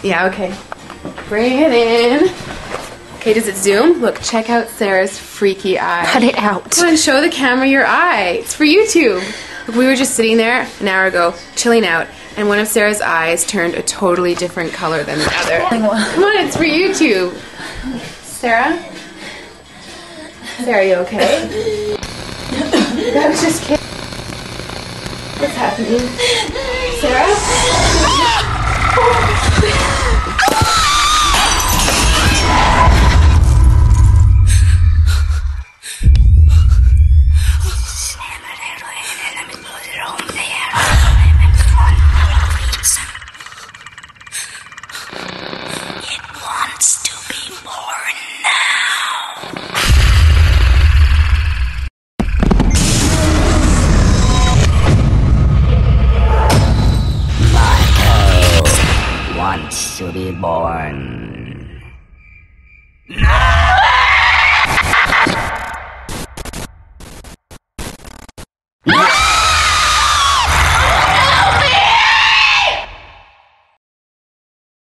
Yeah, okay. Bring it in. Okay, does it zoom? Look, check out Sarah's freaky eye. Cut it out. Come on, show the camera your eye. It's for YouTube. Look, we were just sitting there an hour ago, chilling out, and one of Sarah's eyes turned a totally different color than the other. Come on, it's for YouTube. Sarah? Sarah, are you okay? That was just kidding. What's happening? Sarah? To be born